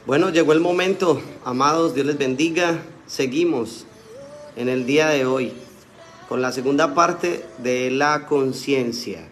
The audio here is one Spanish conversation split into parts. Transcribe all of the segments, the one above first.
Bueno, llegó el momento, amados, Dios les bendiga. Seguimos en el día de hoy con la segunda parte de la conciencia.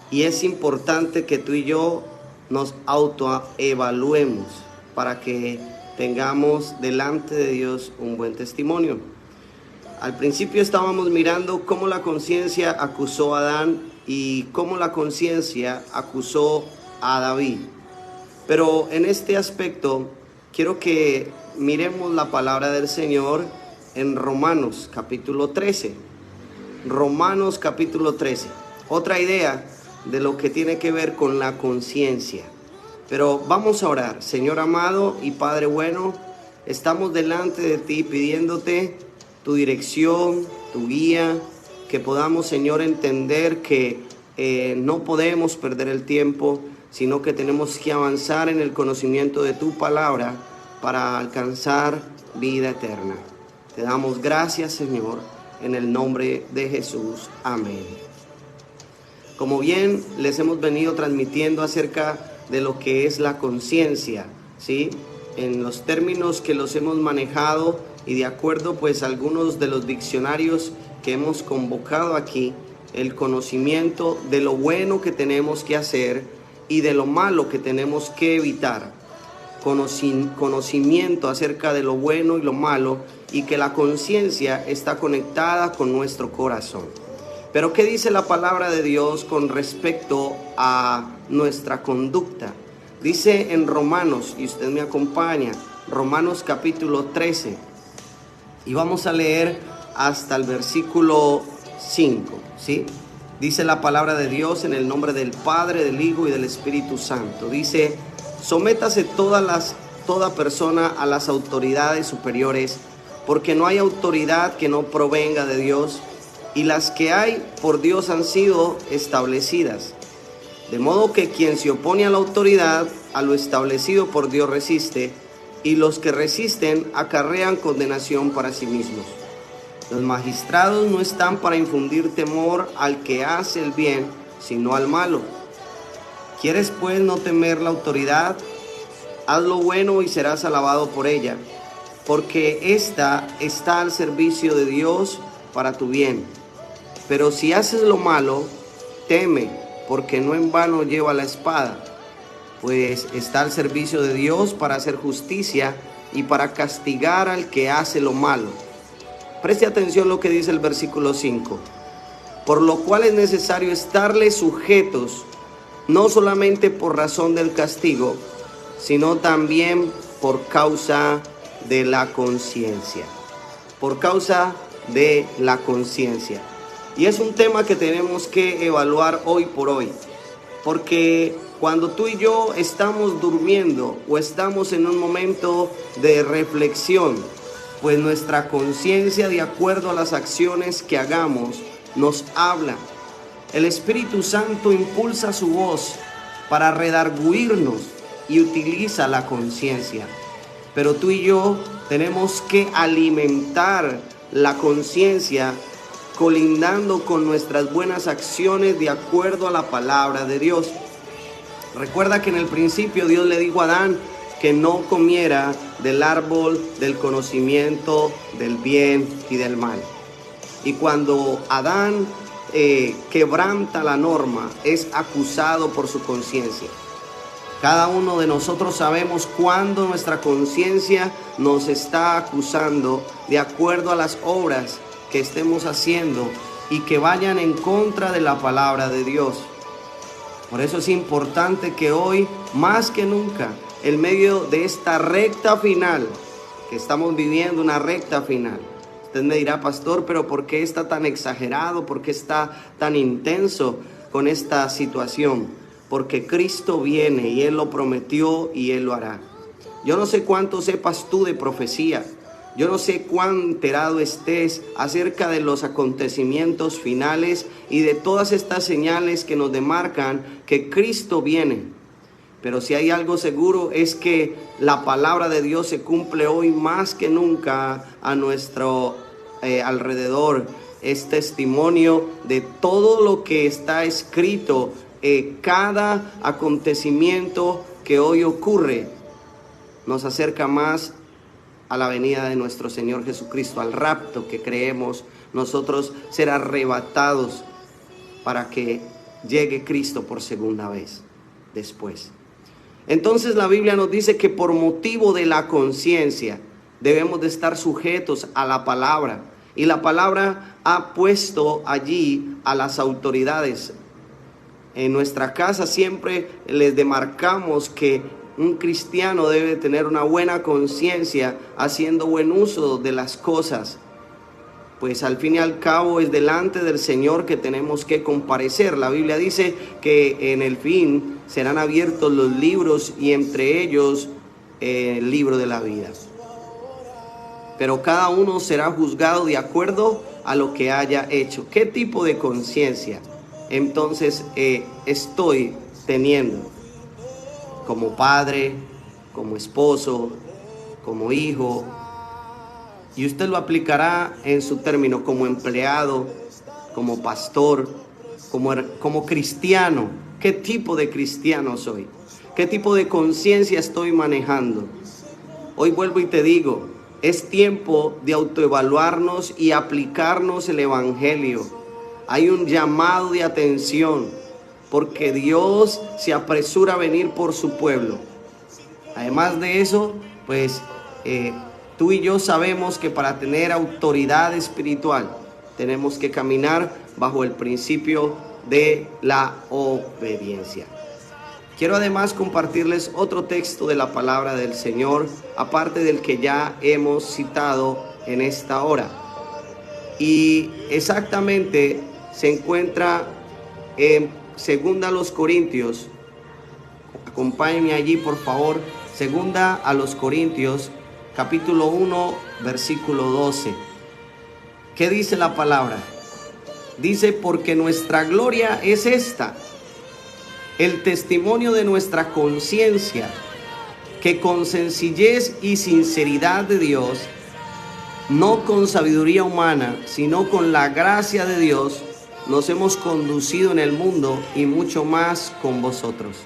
Y es importante que tú y yo nos autoevaluemos para que tengamos delante de Dios un buen testimonio. Al principio estábamos mirando cómo la conciencia acusó a Adán y cómo la conciencia acusó a David. Pero en este aspecto quiero que miremos la palabra del Señor en Romanos capítulo 13. Romanos capítulo 13. Otra idea de lo que tiene que ver con la conciencia. Pero vamos a orar. Señor amado y Padre bueno, estamos delante de ti pidiéndote tu dirección, tu guía, que podamos, Señor, entender que no podemos perder el tiempo, sino que tenemos que avanzar en el conocimiento de tu palabra para alcanzar vida eterna. Te damos gracias, Señor, en el nombre de Jesús. Amén. Como bien les hemos venido transmitiendo acerca de lo que es la conciencia, ¿sí? En los términos que los hemos manejado y de acuerdo pues a algunos de los diccionarios que hemos convocado aquí, el conocimiento de lo bueno que tenemos que hacer y de lo malo que tenemos que evitar. Conocimiento acerca de lo bueno y lo malo, y que la conciencia está conectada con nuestro corazón. Pero ¿qué dice la palabra de Dios con respecto a nuestra conducta? Dice en Romanos, y usted me acompaña, Romanos capítulo 13, y vamos a leer hasta el versículo 5, ¿sí? Dice la palabra de Dios en el nombre del Padre, del Hijo y del Espíritu Santo. Dice: sométase toda persona a las autoridades superiores, porque no hay autoridad que no provenga de Dios, y las que hay por Dios han sido establecidas. De modo que quien se opone a la autoridad, a lo establecido por Dios resiste, y los que resisten acarrean condenación para sí mismos. Los magistrados no están para infundir temor al que hace el bien, sino al malo. ¿Quieres pues no temer la autoridad? Haz lo bueno y serás alabado por ella, porque ésta está al servicio de Dios para tu bien. Pero si haces lo malo, teme, porque no en vano lleva la espada, pues está al servicio de Dios para hacer justicia y para castigar al que hace lo malo. Preste atención lo que dice el versículo 5. Por lo cual es necesario estarles sujetos, no solamente por razón del castigo, sino también por causa de la conciencia. Por causa de la conciencia. Y es un tema que tenemos que evaluar hoy por hoy. Porque cuando tú y yo estamos durmiendo o estamos en un momento de reflexión, pues nuestra conciencia, de acuerdo a las acciones que hagamos, nos habla. El Espíritu Santo impulsa su voz para redarguirnos y utiliza la conciencia. Pero tú y yo tenemos que alimentar la conciencia colindando con nuestras buenas acciones de acuerdo a la palabra de Dios. Recuerda que en el principio Dios le dijo a Adán que no comiera del árbol del conocimiento del bien y del mal. Y cuando Adán quebranta la norma, es acusado por su conciencia. Cada uno de nosotros sabemos cuándo nuestra conciencia nos está acusando de acuerdo a las obras que estemos haciendo y que vayan en contra de la palabra de Dios. Por eso es importante que hoy, más que nunca, en medio de esta recta final, que estamos viviendo una recta final. Usted me dirá: pastor, pero ¿por qué está tan exagerado? ¿Por qué está tan intenso con esta situación? Porque Cristo viene y Él lo prometió y Él lo hará. Yo no sé cuánto sepas tú de profecía. Yo no sé cuán enterado estés acerca de los acontecimientos finales y de todas estas señales que nos demarcan que Cristo viene. Pero si hay algo seguro es que la palabra de Dios se cumple hoy más que nunca a nuestro alrededor. Es testimonio de todo lo que está escrito, cada acontecimiento que hoy ocurre. nos acerca más a la venida de nuestro Señor Jesucristo, al rapto que creemos nosotros ser arrebatados para que llegue Cristo por segunda vez después. Entonces la Biblia nos dice que por motivo de la conciencia debemos de estar sujetos a la palabra. Y la palabra ha puesto allí a las autoridades. En nuestra casa siempre les demarcamos que un cristiano debe tener una buena conciencia haciendo buen uso de las cosas. Pues al fin y al cabo es delante del Señor que tenemos que comparecer. La Biblia dice que en el fin serán abiertos los libros y entre ellos el libro de la vida. Pero cada uno será juzgado de acuerdo a lo que haya hecho. ¿Qué tipo de conciencia entonces estoy teniendo? Como padre, como esposo, como hijo. Y usted lo aplicará en su término como empleado, como pastor, como cristiano. ¿Qué tipo de cristiano soy? ¿Qué tipo de conciencia estoy manejando? Hoy vuelvo y te digo, es tiempo de autoevaluarnos y aplicarnos el evangelio. Hay un llamado de atención porque Dios se apresura a venir por su pueblo. Además de eso, pues tú y yo sabemos que para tener autoridad espiritual tenemos que caminar bajo el principio de la obediencia. Quiero además compartirles otro texto de la palabra del Señor, aparte del que ya hemos citado en esta hora. Y exactamente se encuentra en 2 Corintios. Acompáñenme allí, por favor. 2 Corintios, capítulo 1, versículo 12. ¿Qué dice la palabra? Dice, porque nuestra gloria es esta, el testimonio de nuestra conciencia, que con sencillez y sinceridad de Dios, no con sabiduría humana, sino con la gracia de Dios, nos hemos conducido en el mundo y mucho más con vosotros.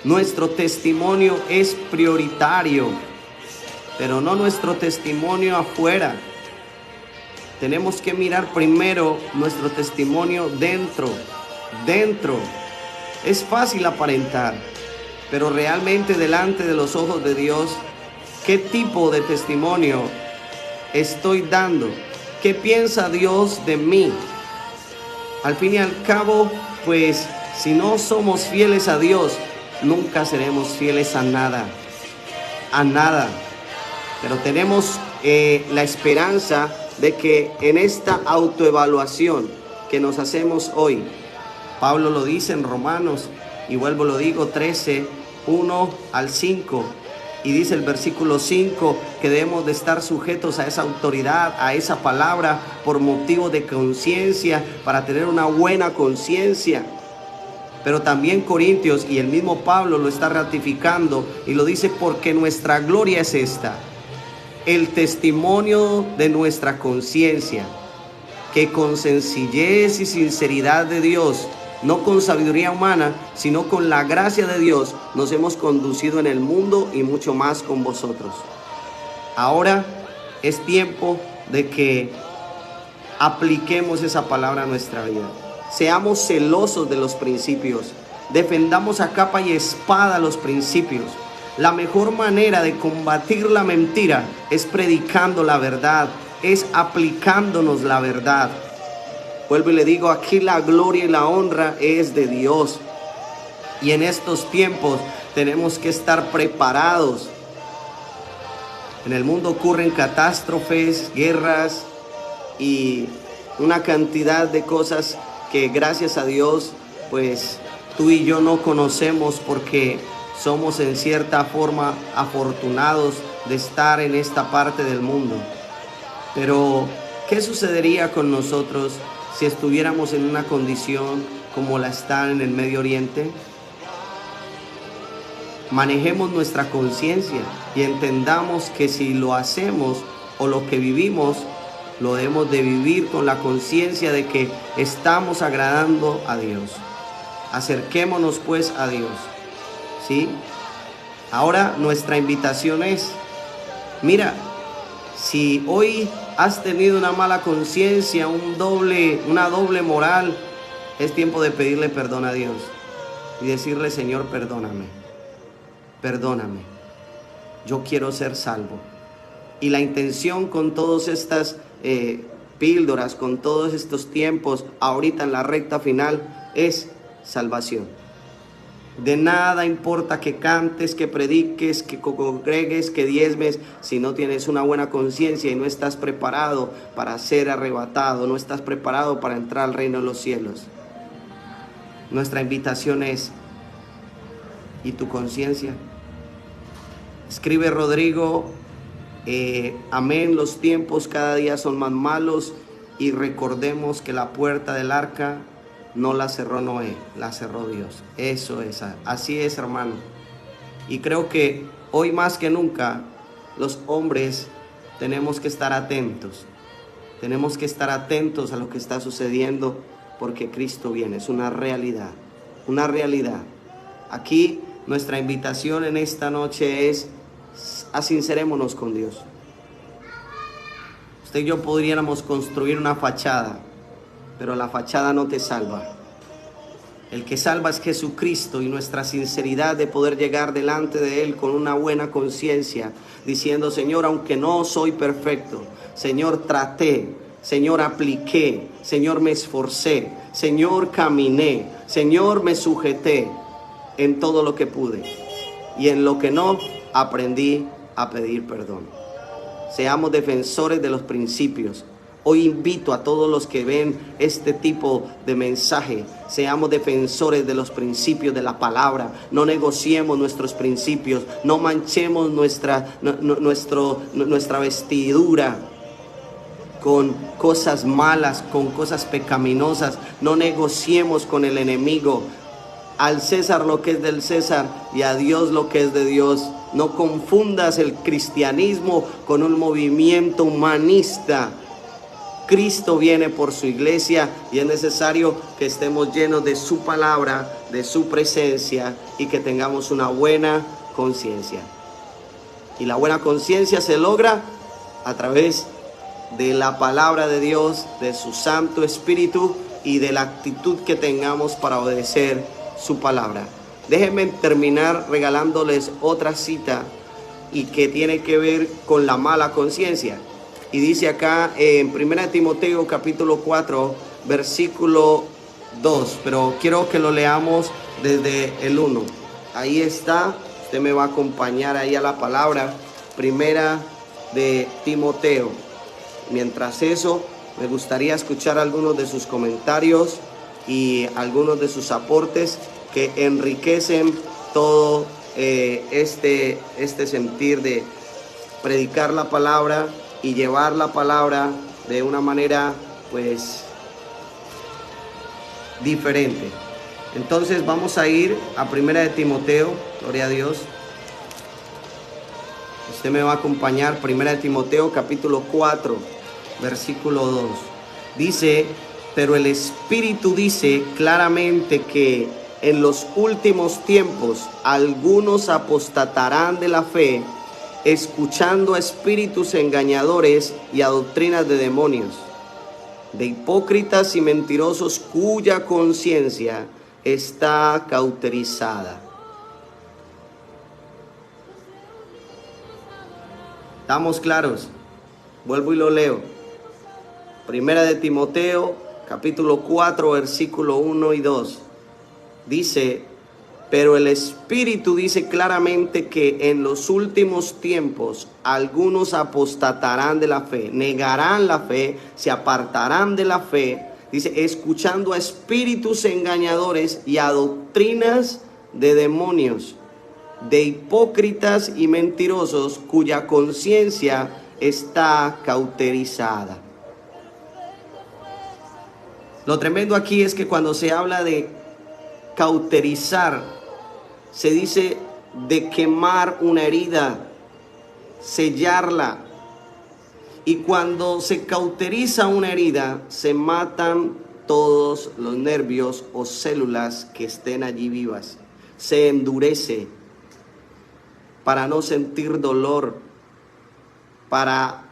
Nuestro testimonio es prioritario, pero no nuestro testimonio afuera. Tenemos que mirar primero nuestro testimonio dentro. Es fácil aparentar, pero realmente delante de los ojos de Dios, ¿qué tipo de testimonio estoy dando? ¿Qué piensa Dios de mí? Al fin y al cabo, pues, si no somos fieles a Dios, nunca seremos fieles a nada. Pero tenemos la esperanza de que en esta autoevaluación que nos hacemos hoy, Pablo lo dice en Romanos, y vuelvo lo digo, 13, 1 al 5, y dice el versículo 5 que debemos de estar sujetos a esa autoridad, a esa palabra, por motivo de conciencia, para tener una buena conciencia. Pero también Corintios y el mismo Pablo lo está ratificando y lo dice, porque nuestra gloria es esta, el testimonio de nuestra conciencia, que con sencillez y sinceridad de Dios, no con sabiduría humana, sino con la gracia de Dios, nos hemos conducido en el mundo y mucho más con vosotros. Ahora es tiempo de que apliquemos esa palabra a nuestra vida. Seamos celosos de los principios. Defendamos a capa y espada los principios. La mejor manera de combatir la mentira es predicando la verdad, es aplicándonos la verdad. Vuelvo y le digo, aquí la gloria y la honra es de Dios. Y en estos tiempos tenemos que estar preparados. En el mundo ocurren catástrofes, guerras y una cantidad de cosas que gracias a Dios, pues tú y yo no conocemos porque somos en cierta forma afortunados de estar en esta parte del mundo. Pero, ¿qué sucedería con nosotros si estuviéramos en una condición como la está en el Medio Oriente? Manejemos nuestra conciencia y entendamos que si lo hacemos o lo que vivimos, lo debemos de vivir con la conciencia de que estamos agradando a Dios. Acerquémonos pues a Dios, ¿sí? Ahora nuestra invitación es, mira, si hoy has tenido una mala conciencia, una doble moral, es tiempo de pedirle perdón a Dios y decirle: Señor, perdóname, perdóname, yo quiero ser salvo. Y la intención con todas estas píldoras, con todos estos tiempos, ahorita en la recta final, es salvación. De nada importa que cantes, que prediques, que congregues, que diezmes, si no tienes una buena conciencia y no estás preparado para ser arrebatado, no estás preparado para entrar al reino de los cielos. Nuestra invitación es: ¿y tu conciencia? Escribe Rodrigo: amén, los tiempos cada día son más malos, y recordemos que la puerta del arca no la cerró Noé, la cerró Dios. Eso es, así es, hermano. Y creo que hoy más que nunca los hombres tenemos que estar atentos. Tenemos que estar atentos a lo que está sucediendo, porque Cristo viene, es una realidad, una realidad. Aquí nuestra invitación en esta noche es: asincerémonos con Dios. Usted y yo podríamos construir una fachada, pero la fachada no te salva. El que salva es Jesucristo, y nuestra sinceridad de poder llegar delante de Él con una buena conciencia, diciendo: Señor, aunque no soy perfecto, Señor, traté, Señor, apliqué, Señor, me esforcé, Señor, caminé, Señor, me sujeté en todo lo que pude, y en lo que no, aprendí a pedir perdón. Seamos defensores de los principios. Hoy invito a todos los que ven este tipo de mensaje: seamos defensores de los principios de la palabra. No negociemos nuestros principios, no manchemos nuestra vestidura con cosas malas, con cosas pecaminosas. No negociemos con el enemigo. Al César lo que es del César, y a Dios lo que es de Dios. No confundas el cristianismo con un movimiento humanista. Cristo viene por su iglesia, y es necesario que estemos llenos de su palabra, de su presencia, y que tengamos una buena conciencia. Y la buena conciencia se logra a través de la palabra de Dios, de su Santo Espíritu, y de la actitud que tengamos para obedecer su palabra. Déjenme terminar regalándoles otra cita, y que tiene que ver con la mala conciencia. Y dice acá en 1 Timoteo capítulo 4 versículo 2, pero quiero que lo leamos desde el 1. Ahí está, usted me va a acompañar ahí a la palabra, 1 de Timoteo. Mientras eso, me gustaría escuchar algunos de sus comentarios y algunos de sus aportes que enriquecen todo este sentir de predicar la palabra y llevar la palabra de una manera pues diferente. Entonces vamos a ir a 1 de Timoteo, gloria a Dios. Usted me va a acompañar, 1 de Timoteo capítulo 4, versículo 2. Dice: pero el Espíritu dice claramente que en los últimos tiempos algunos apostatarán de la fe, escuchando a espíritus engañadores y a doctrinas de demonios, de hipócritas y mentirosos, cuya conciencia está cauterizada. ¿Estamos claros? Vuelvo y lo leo. 1 de Timoteo, capítulo 4, versículo 1 y 2. Dice: pero el Espíritu dice claramente que en los últimos tiempos algunos apostatarán de la fe, negarán la fe, se apartarán de la fe. Dice: escuchando a espíritus engañadores y a doctrinas de demonios, de hipócritas y mentirosos, cuya conciencia está cauterizada. Lo tremendo aquí es que cuando se habla de cauterizar, se dice de quemar una herida, sellarla. Y cuando se cauteriza una herida, se matan todos los nervios o células que estén allí vivas. Se endurece. para no sentir dolor, para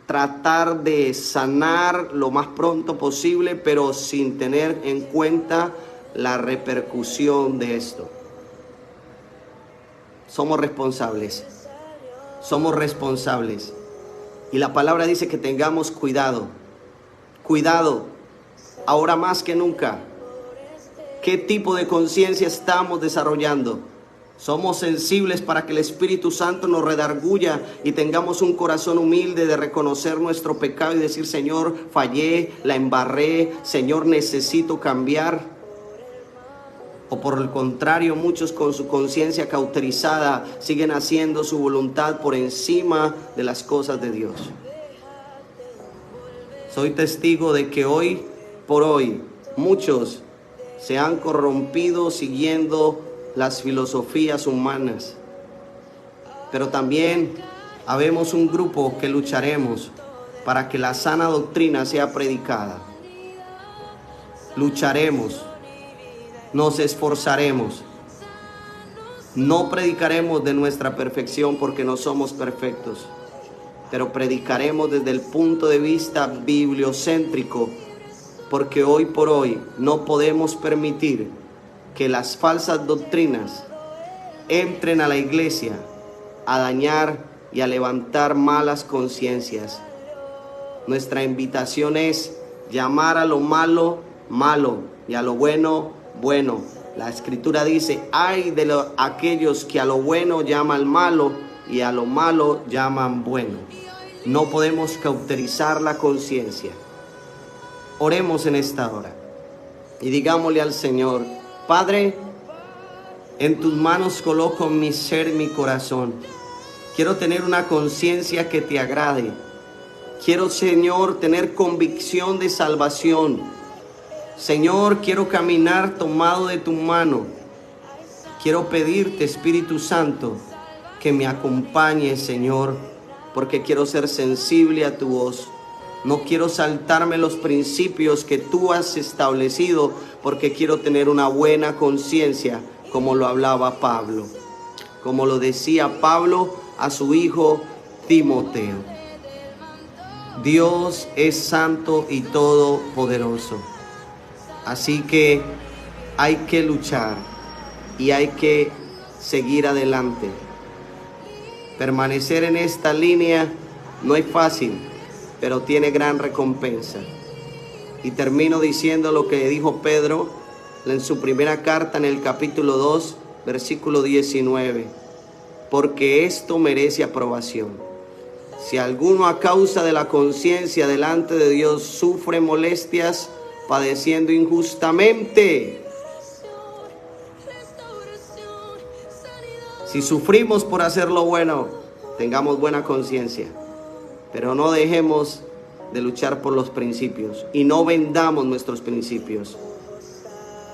tratar de sanar lo más pronto posible, pero sin tener en cuenta la repercusión de esto. Somos responsables. Y la palabra dice que tengamos cuidado. Cuidado, ahora más que nunca. ¿Qué tipo de conciencia estamos desarrollando? Somos sensibles para que el Espíritu Santo nos redarguya y tengamos un corazón humilde de reconocer nuestro pecado y decir: Señor, fallé, la embarré, Señor, necesito cambiar. O por el contrario, muchos con su conciencia cauterizada siguen haciendo su voluntad por encima de las cosas de Dios. Soy testigo de que hoy por hoy muchos se han corrompido siguiendo las filosofías humanas, pero también habemos un grupo que lucharemos para que la sana doctrina sea predicada. Lucharemos, nos esforzaremos, no predicaremos de nuestra perfección porque no somos perfectos, pero predicaremos desde el punto de vista bibliocéntrico, porque hoy por hoy no podemos permitir que las falsas doctrinas entren a la iglesia a dañar y a levantar malas conciencias. Nuestra invitación es llamar a lo malo, malo, y a lo bueno, bueno. La Escritura dice: ay de aquellos que a lo bueno llaman malo y a lo malo llaman bueno. No podemos cauterizar la conciencia. Oremos en esta hora y digámosle al Señor: Padre, en tus manos coloco mi ser y mi corazón. Quiero tener una conciencia que te agrade. Quiero, Señor, tener convicción de salvación. Señor, quiero caminar tomado de tu mano. Quiero pedirte, Espíritu Santo, que me acompañes, Señor, porque quiero ser sensible a tu voz. No quiero saltarme los principios que tú has establecido, porque quiero tener una buena conciencia, como lo hablaba Pablo, como lo decía Pablo a su hijo Timoteo. Dios es santo y todopoderoso, así que hay que luchar y hay que seguir adelante. Permanecer en esta línea no es fácil, pero tiene gran recompensa. Y termino diciendo lo que dijo Pedro en su primera carta, en el capítulo 2, versículo 19. Porque esto merece aprobación. Si alguno a causa de la conciencia delante de Dios sufre molestias, padeciendo injustamente. Si sufrimos por hacer lo bueno, tengamos buena conciencia. Pero no dejemos de luchar por los principios y no vendamos nuestros principios.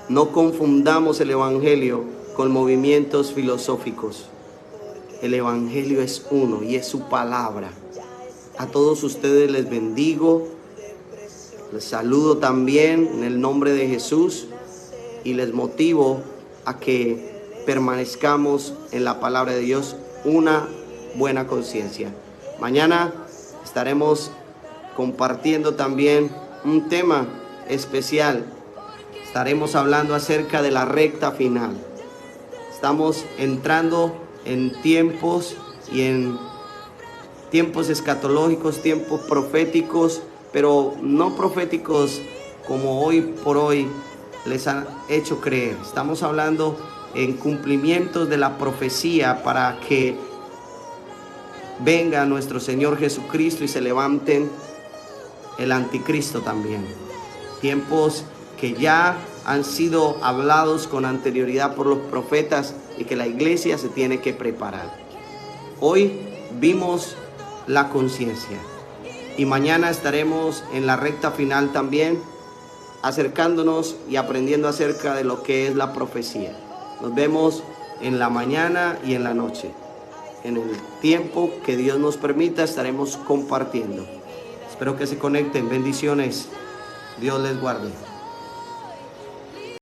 No confundamos el Evangelio con movimientos filosóficos. El Evangelio es uno y es su palabra. A todos ustedes les bendigo, les saludo también en el nombre de Jesús y les motivo a que permanezcamos en la palabra de Dios, una buena conciencia. Mañana estaremos compartiendo también un tema especial. Estaremos hablando acerca de la recta final. Estamos entrando en tiempos y en tiempos escatológicos, tiempos proféticos, pero no proféticos como hoy por hoy les han hecho creer. Estamos hablando en cumplimientos de la profecía para que venga nuestro Señor Jesucristo y se levanten el anticristo también. Tiempos que ya han sido hablados con anterioridad por los profetas y que la iglesia se tiene que preparar. Hoy vimos la conciencia y mañana estaremos en la recta final también, acercándonos y aprendiendo acerca de lo que es la profecía. Nos vemos en la mañana y en la noche. En el tiempo que Dios nos permita estaremos compartiendo. Espero que se conecten. Bendiciones. Dios les guarde.